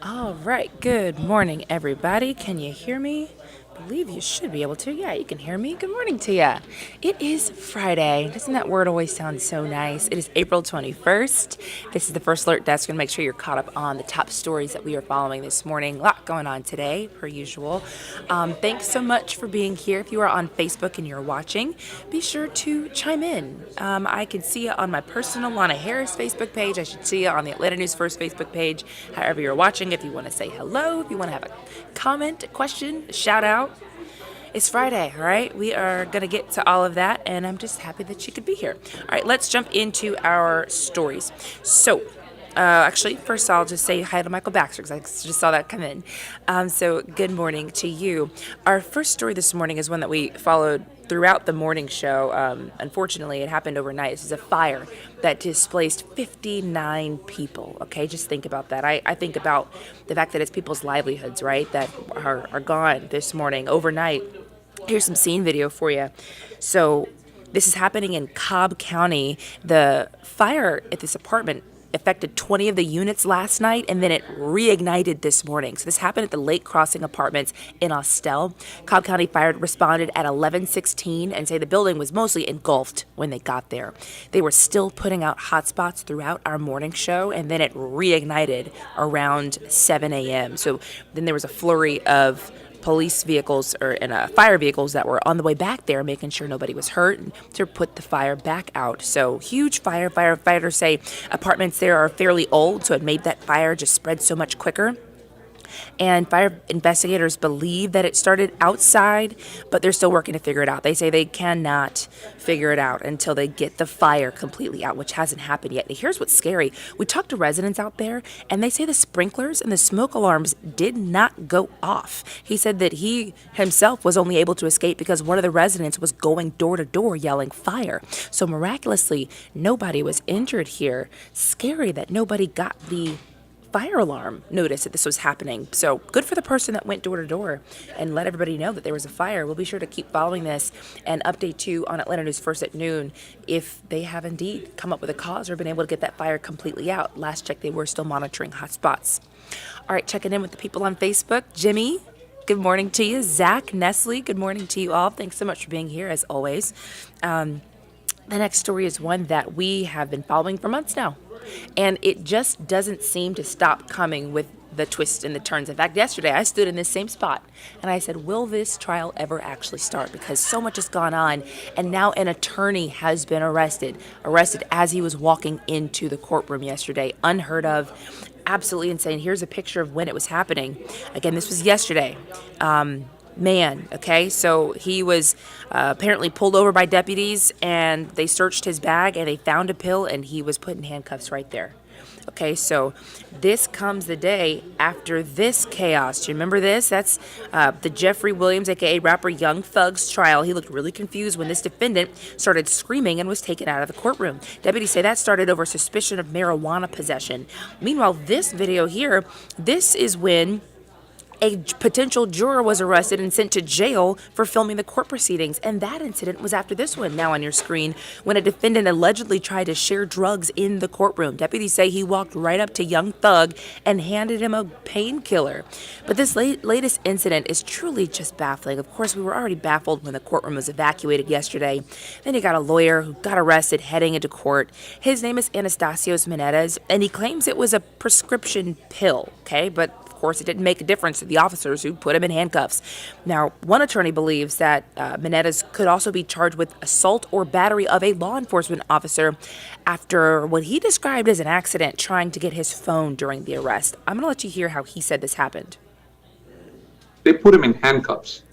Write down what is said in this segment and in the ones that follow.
All right, good morning, everybody. Can you hear me? I believe you should be able to. Yeah, you can hear me. Good morning to you. It is Friday. Doesn't that word always sound so nice? It is April 21st. This is the First Alert Desk. Going to make sure you're caught up on the top stories that we are following this morning. A lot going on today, per usual. Thanks so much for being here. If you are on Facebook and you're watching, be sure to chime in. I can see you on my personal Lana Harris Facebook page. I should see you on the Atlanta News First Facebook page. However you're watching, if you want to say hello, if you want to have a comment, a question, a shout out, it's Friday, all right? We are going to get to all of that, and I'm just happy that you could be here. All right, let's jump into our stories. So, actually, first I'll just say hi to Michael Baxter because I just saw that come in. So, good morning to you. Our first story this morning is one that we followed throughout the morning show. Unfortunately, it happened overnight. This is a fire that displaced 59 people. Okay, just think about that. I think about the fact that it's people's livelihoods, right, that are gone this morning, overnight. Here's some scene video for you. So, this is happening in Cobb County. The fire at this apartment affected 20 of the units last night, and then it reignited this morning. So this happened at the Lake Crossing Apartments in Austell. Cobb County Fire responded at 11:16 and say the building was mostly engulfed when they got there. They were still putting out hotspots throughout our morning show, and then it reignited around 7 a.m. So then there was a flurry of police vehicles and fire vehicles that were on the way back there, making sure nobody was hurt and to put the fire back out. So huge fire. Firefighters say apartments there are fairly old, so it made that fire just spread so much quicker. And fire investigators believe that it started outside, but they're still working to figure it out. They say they cannot figure it out until they get the fire completely out, which hasn't happened yet. And here's what's scary. We talked to residents out there, and they say the sprinklers and the smoke alarms did not go off. He said that he himself was only able to escape because one of the residents was going door to door yelling fire. So miraculously, nobody was injured here. Scary that nobody got the fire alarm notice that this was happening. So good for the person that went door to door and let everybody know that there was a fire. We'll be sure to keep following this and update you on Atlanta News First at noon if they have indeed come up with a cause or been able to get that fire completely out. Last check, they were still monitoring hot spots. All right, checking in with the people on Facebook. Jimmy, good morning to you. Zach, Nestle, good morning to you all. Thanks so much for being here as always. The next story is one that we have been following for months now. And it just doesn't seem to stop coming with the twists and the turns. In fact, yesterday I stood in this same spot and I said, will this trial ever actually start? Because so much has gone on, and now an attorney has been arrested as he was walking into the courtroom yesterday. Unheard of, absolutely insane. Here's a picture of when it was happening. Again, this was yesterday. Okay, so he was apparently pulled over by deputies, and they searched his bag and they found a pill, and he was put in handcuffs right there. Okay, so this comes the day after this chaos. Do you remember this? That's the Jeffrey Williams, aka rapper Young Thug's trial. He looked really confused when this defendant started screaming and was taken out of the courtroom. Deputies say that started over suspicion of marijuana possession. Meanwhile, this video here, this is when a potential juror was arrested and sent to jail for filming the court proceedings. And that incident was after this one, now on your screen, when a defendant allegedly tried to share drugs in the courtroom. Deputies say he walked right up to Young Thug and handed him a painkiller. But this latest incident is truly just baffling. Of course, we were already baffled when the courtroom was evacuated yesterday. Then you got a lawyer who got arrested heading into court. His name is Anastasios Menendez, and he claims it was a prescription pill, okay? But of course, it didn't make a difference to the officers who put him in handcuffs. Now, one attorney believes that Menendez could also be charged with assault or battery of a law enforcement officer after what he described as an accident trying to get his phone during the arrest. I'm going to let you hear how he said this happened. They put him in handcuffs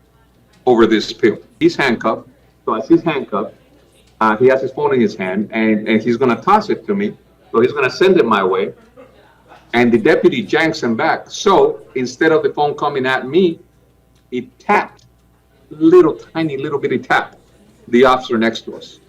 over this pill. He's handcuffed. So as he's handcuffed, he has his phone in his hand, and he's going to toss it to me. So he's going to send it my way. And the deputy janks him back. So instead of the phone coming at me, he tapped, tiny little bitty tap, the officer next to us.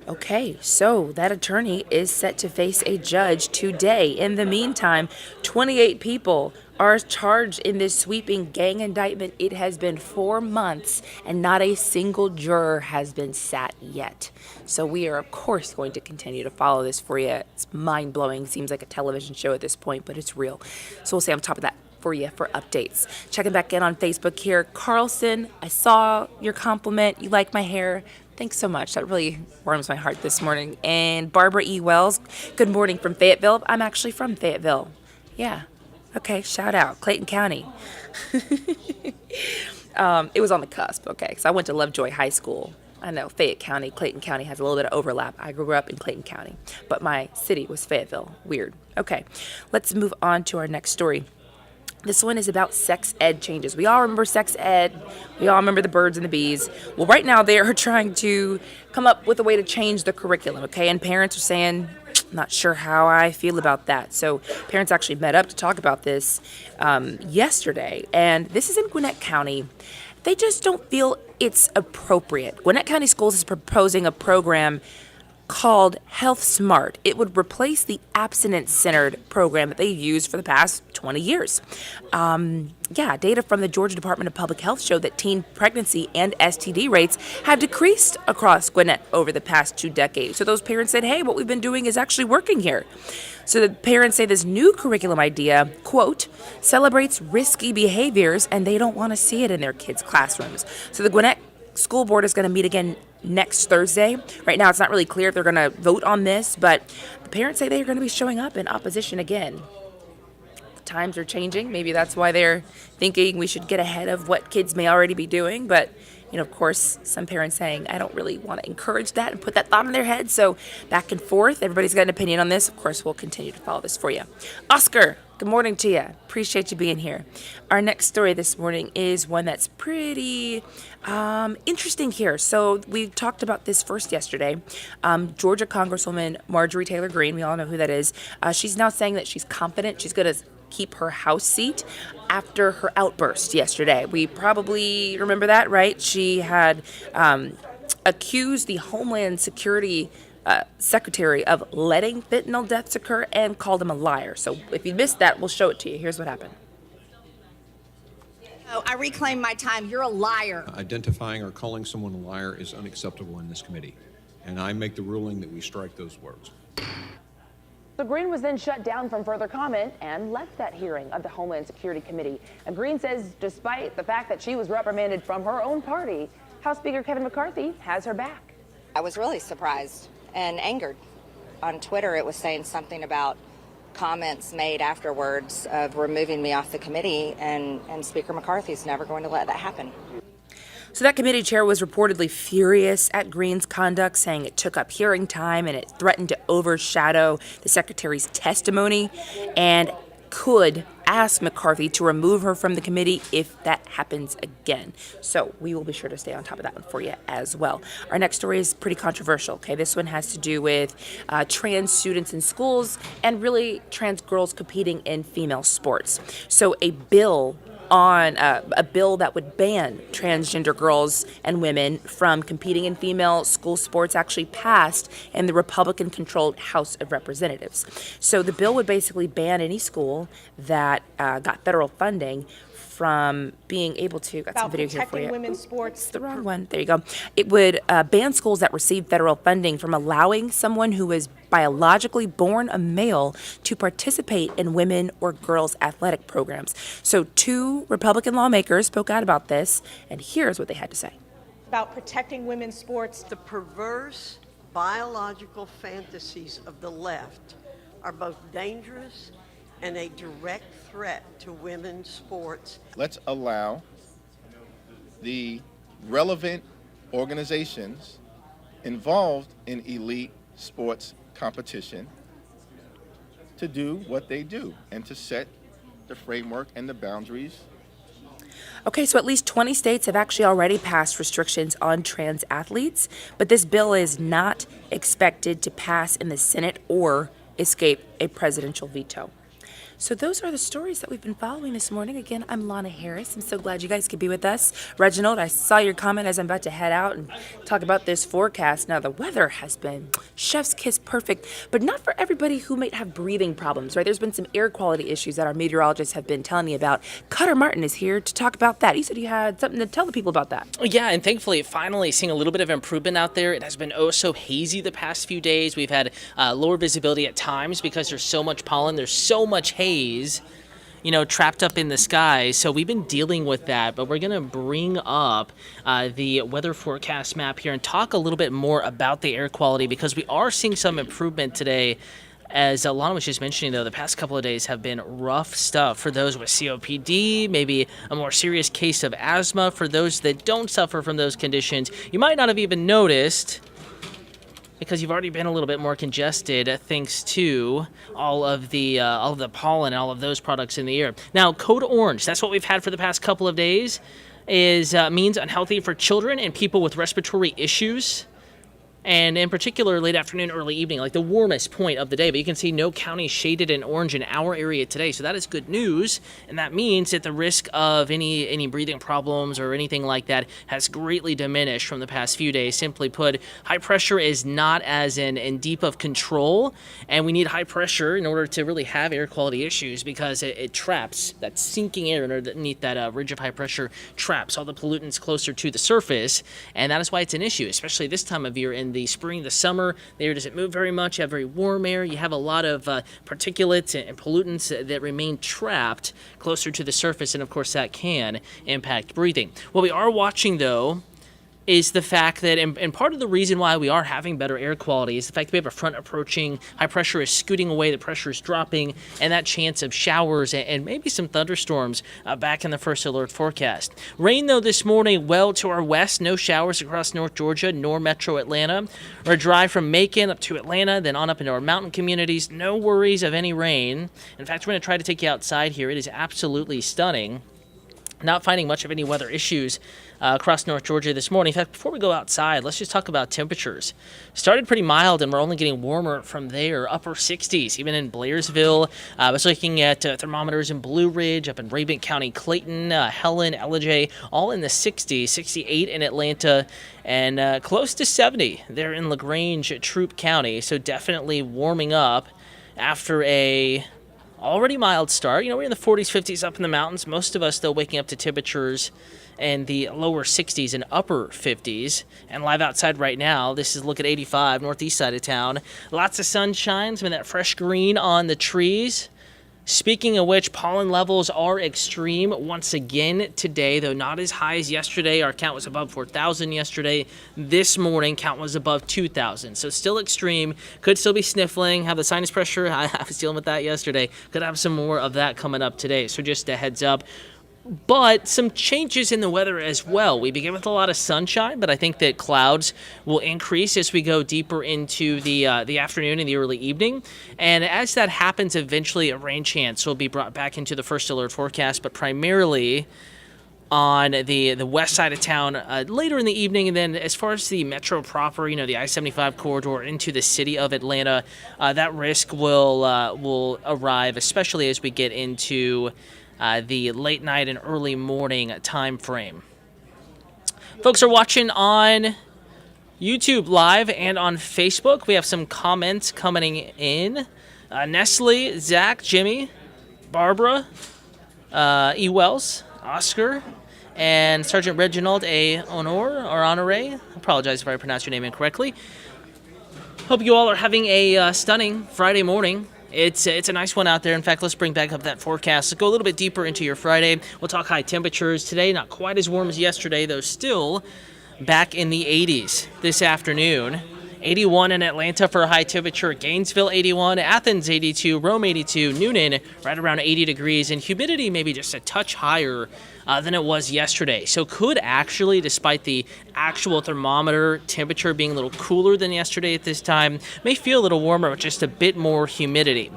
Okay, so that attorney is set to face a judge today. In the meantime, 28 people are charged in this sweeping gang indictment. It has been 4 months and not a single juror has been sat yet. So we are, of course, going to continue to follow this for you. It's mind-blowing. Seems like a television show at this point, but it's real. So we'll stay on top of that for you for updates. Checking back in on Facebook here. Carlson, I saw your compliment. You like my hair. Thanks so much. That really warms my heart this morning. And Barbara E. Wells, good morning from Fayetteville. I'm actually from Fayetteville. Yeah. Okay, shout out. Clayton County. It was on the cusp, okay, because I went to Lovejoy High School. I know Fayette County, Clayton County has a little bit of overlap. I grew up in Clayton County, but my city was Fayetteville. Weird. Okay, let's move on to our next story. This one is about sex ed changes. We all remember sex ed. We all remember the birds and the bees. Well, right now they are trying to come up with a way to change the curriculum, okay? And parents are saying, not sure how I feel about that. So parents actually met up to talk about this yesterday. And this is in Gwinnett County. They just don't feel it's appropriate. Gwinnett County Schools is proposing a program called Health Smart. It would replace the abstinence-centered program that they've used for the past 20 years. Data from the Georgia Department of Public Health showed that teen pregnancy and STD rates have decreased across Gwinnett over the past 2 decades. So those parents said, hey, what we've been doing is actually working here. So the parents say this new curriculum idea, quote, celebrates risky behaviors and they don't want to see it in their kids' classrooms. So the Gwinnett School Board is going to meet again next Thursday. Right now, it's not really clear if they're going to vote on this, but the parents say they're going to be showing up in opposition again. The times are changing. Maybe that's why they're thinking we should get ahead of what kids may already be doing. But, of course, some parents saying, I don't really want to encourage that and put that thought in their head. So back and forth. Everybody's got an opinion on this. Of course, we'll continue to follow this for you. Oscar, good morning to you. Appreciate you being here. Our next story this morning is one that's pretty interesting here. So we talked about this first yesterday. Georgia Congresswoman Marjorie Taylor Greene, we all know who that is. She's now saying that she's confident she's going to keep her House seat after her outburst yesterday. We probably remember that, right? She had accused the Homeland Security Secretary of letting fentanyl deaths occur and called him a liar. So if you missed that, we'll show it to you. Here's what happened. Oh, I reclaim my time. You're a liar. Identifying or calling someone a liar is unacceptable in this committee, and I make the ruling that we strike those words. So Greene was then shut down from further comment and left that hearing of the Homeland Security Committee. And Greene says despite the fact that she was reprimanded from her own party, House Speaker Kevin McCarthy has her back. I was really surprised and angered. On Twitter, it was saying something about comments made afterwards of removing me off the committee, and Speaker McCarthy's never going to let that happen. So that committee chair was reportedly furious at Greene's conduct, saying it took up hearing time and it threatened to overshadow the secretary's testimony and could ask McCarthy to remove her from the committee if that happens again. So we will be sure to stay on top of that one for you as well. Our next story is pretty controversial. Okay, this one has to do with trans students in schools and really trans girls competing in female sports. So a bill that would ban transgender girls and women from competing in female school sports actually passed in the Republican-controlled House of Representatives. So the bill would basically ban any school that got federal funding from being able to, got some video here for you. Women's sports. It's the wrong one. There you go. It would ban schools that receive federal funding from allowing someone who is biologically born a male to participate in women or girls athletic programs. So 2 Republican lawmakers spoke out about this, and here's what they had to say. About protecting women's sports. The perverse biological fantasies of the left are both dangerous and a direct threat to women's sports. Let's allow the relevant organizations involved in elite sports competition to do what they do and to set the framework and the boundaries. Okay, so at least 20 states have actually already passed restrictions on trans athletes, but this bill is not expected to pass in the Senate or escape a presidential veto. So those are the stories that we've been following this morning. Again, I'm Lana Harris. I'm so glad you guys could be with us. Reginald, I saw your comment as I'm about to head out and talk about this forecast. Now, the weather has been chef's kiss perfect, but not for everybody who might have breathing problems, right? There's been some air quality issues that our meteorologists have been telling me about. Cutter Martin is here to talk about that. He said you had something to tell the people about that. Yeah, and thankfully, finally seeing a little bit of improvement out there. It has been oh so hazy the past few days. We've had lower visibility at times because there's so much pollen, there's so much haze, trapped up in the sky. So we've been dealing with that, but we're going to bring up the weather forecast map here and talk a little bit more about the air quality because we are seeing some improvement today. As Lana was just mentioning, though, the past couple of days have been rough stuff for those with COPD, maybe a more serious case of asthma. For those that don't suffer from those conditions, you might not have even noticed because you've already been a little bit more congested thanks to all of the pollen and all of those products in the air. Now, code orange, that's what we've had for the past couple of days, means unhealthy for children and people with respiratory issues. And in particular, late afternoon, early evening, like the warmest point of the day. But you can see no county shaded in orange in our area today. So that is good news. And that means that the risk of any breathing problems or anything like that has greatly diminished from the past few days. Simply put, high pressure is not as in deep of control. And we need high pressure in order to really have air quality issues because it traps that sinking air underneath that ridge of high pressure, traps all the pollutants closer to the surface. And that is why it's an issue, especially this time of year in the spring, the summer. The air doesn't move very much. You have very warm air. You have a lot of particulates and pollutants that remain trapped closer to the surface, and of course that can impact breathing. What we are watching, though, is the fact that, and part of the reason why we are having better air quality is the fact that we have a front approaching, high pressure is scooting away, the pressure is dropping, and that chance of showers and maybe some thunderstorms back in the first alert forecast. Rain, though, this morning well to our west, no showers across North Georgia nor metro Atlanta. We're dry from Macon up to Atlanta, then on up into our mountain communities. No worries of any rain. In fact, we're going to try to take you outside here. It is absolutely stunning. Not finding much of any weather issues across North Georgia this morning. In fact, before we go outside, let's just talk about temperatures. Started pretty mild, and we're only getting warmer from there, upper 60s, even in Blairsville. I was looking at thermometers in Blue Ridge, up in Rabun County, Clayton, Helen, Ellijay, all in the 60s, 68 in Atlanta, and close to 70 there in LaGrange, Troup County. So definitely warming up after a already mild start. We're in the 40s, 50s up in the mountains. Most of us still waking up to temperatures in the lower 60s and upper 50s. And live outside right now, this is look at 85, northeast side of town. Lots of sunshine, some of that fresh green on the trees. Speaking of which, pollen levels are extreme once again today, though not as high as yesterday. Our count was above 4,000 yesterday. This morning, count was above 2,000. So still extreme. Could still be sniffling, have the sinus pressure. I was dealing with that yesterday. Could have some more of that coming up today. So just a heads up. But some changes in the weather as well. We begin with a lot of sunshine, but I think that clouds will increase as we go deeper into the afternoon and the early evening. And as that happens, eventually a rain chance will be brought back into the first alert forecast, but primarily on the west side of town later in the evening. And then as far as the metro proper, the I-75 corridor into the city of Atlanta, that risk will arrive, especially as we get into the late night and early morning time frame. Folks are watching on YouTube Live and on Facebook. We have some comments coming in. Nestle, Zach, Jimmy, Barbara, E. Wells, Oscar, and Sergeant Reginald A. Honore. I apologize if I pronounced your name incorrectly. Hope you all are having a stunning Friday morning. It's a nice one out there. In fact, let's bring back up that forecast. Let's go a little bit deeper into your Friday. We'll talk high temperatures today. Not quite as warm as yesterday, though still back in the 80s this afternoon. 81 in Atlanta for a high temperature. Gainesville 81, Athens 82, Rome 82, Noonan right around 80 degrees, and humidity maybe just a touch higher than it was yesterday. So could actually, despite the actual thermometer temperature being a little cooler than yesterday at this time, may feel a little warmer with just a bit more humidity.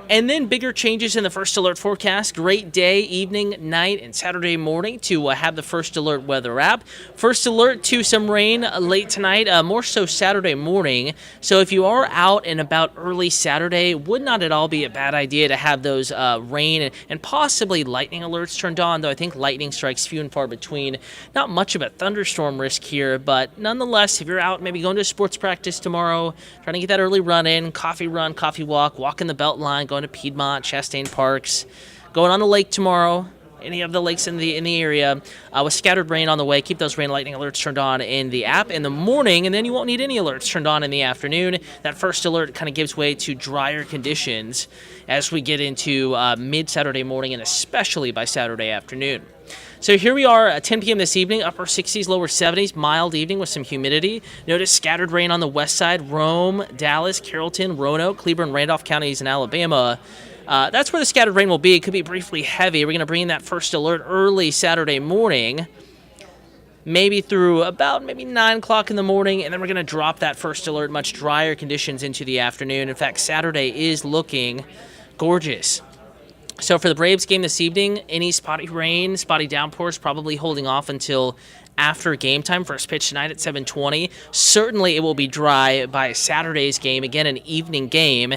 And then bigger changes in the first alert forecast. Great day, evening, night, and Saturday morning to have the first alert weather app. First alert to some rain late tonight, more so Saturday morning. So if you are out and about early Saturday, would not at all be a bad idea to have those rain and possibly lightning alerts turned on, though I think lightning strikes few and far between. Not much of a thunderstorm risk here, but nonetheless, if you're out maybe going to sports practice tomorrow, trying to get that early run in, coffee run, coffee walk, walking the Beltline, going to Piedmont, Chastain Parks, going on the lake tomorrow, any of the lakes in the area, with scattered rain on the way. Keep those rain lightning alerts turned on in the app in the morning, and then you won't need any alerts turned on in the afternoon. That first alert kind of gives way to drier conditions as we get into mid-Saturday morning and especially by Saturday afternoon. So here we are at 10 p.m. this evening, upper 60s, lower 70s, mild evening with some humidity. Notice scattered rain on the west side, Rome, Dallas, Carrollton, Roanoke, Cleburne, Randolph counties in Alabama. That's where the scattered rain will be. It could be briefly heavy. We're going to bring in that first alert early Saturday morning, maybe through about 9 o'clock in the morning, and then we're going to drop that first alert, much drier conditions into the afternoon. In fact, Saturday is looking gorgeous. So for the Braves game this evening, any spotty rain, spotty downpours probably holding off until after game time. First pitch tonight at 7:20. Certainly it will be dry by Saturday's game. Again, an evening game.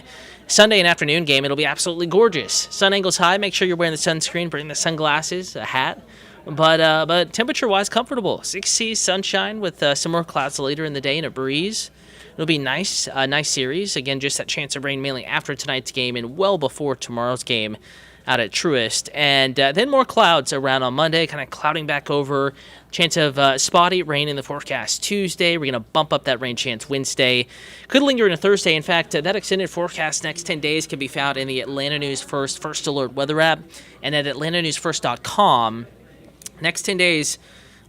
Sunday and afternoon game, it'll be absolutely gorgeous. Sun angles high. Make sure you're wearing the sunscreen, bring the sunglasses, a hat. But temperature-wise, comfortable. 6 sunshine with some more clouds later in the day and a breeze. It'll be nice, nice series. Again, just that chance of rain mainly after tonight's game and well before tomorrow's game out at Truist. And then more clouds around on Monday, kind of clouding back over. Chance of spotty rain in the forecast Tuesday. We're going to bump up that rain chance Wednesday. Could linger into Thursday. In fact, that extended forecast next 10 days can be found in the Atlanta News First Alert weather app and at atlantanewsfirst.com. Next 10 days,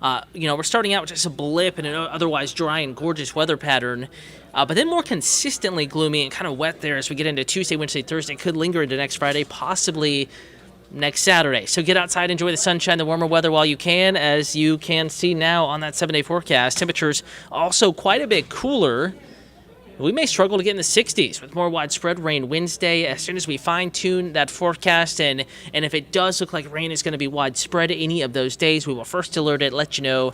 we're starting out with just a blip in an otherwise dry and gorgeous weather pattern. But then more consistently gloomy and kind of wet there as we get into Tuesday, Wednesday, Thursday. Could linger into next Friday, possibly next Saturday. So get outside, enjoy the sunshine, the warmer weather while you can. As you can see now on that 7-day forecast, temperatures also quite a bit cooler. We may struggle to get in the 60s with more widespread rain Wednesday as soon as we fine-tune that forecast. And if it does look like rain is going to be widespread any of those days, we will first alert it, let you know,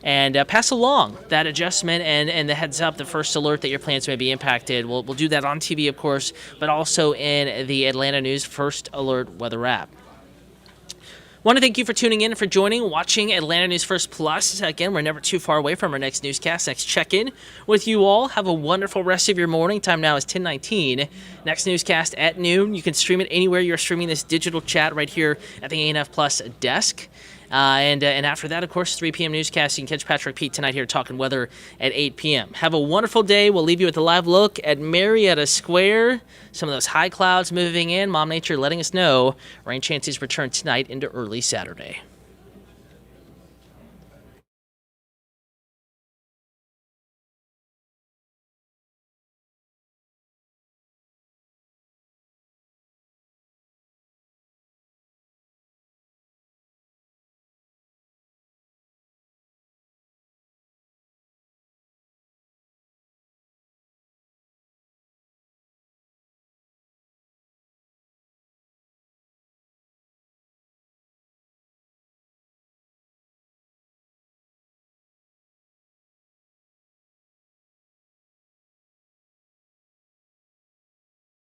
and pass along that adjustment and the heads up, the first alert that your plans may be impacted. We'll do that on TV, of course, but also in the Atlanta News First Alert weather app. Want to thank you for tuning in and for watching Atlanta News First Plus. Again, we're never too far away from our next newscast, next check-in with you all. Have a wonderful rest of your morning. Time now is 10:19. Next newscast at noon. You can stream it anywhere you're streaming this digital chat right here at the ANF Plus desk. And after that, of course, 3 p.m. newscast. You can catch Patrick Pete tonight here talking weather at 8 p.m. Have a wonderful day. We'll leave you with a live look at Marietta Square. Some of those high clouds moving in. Mom Nature letting us know rain chances return tonight into early Saturday.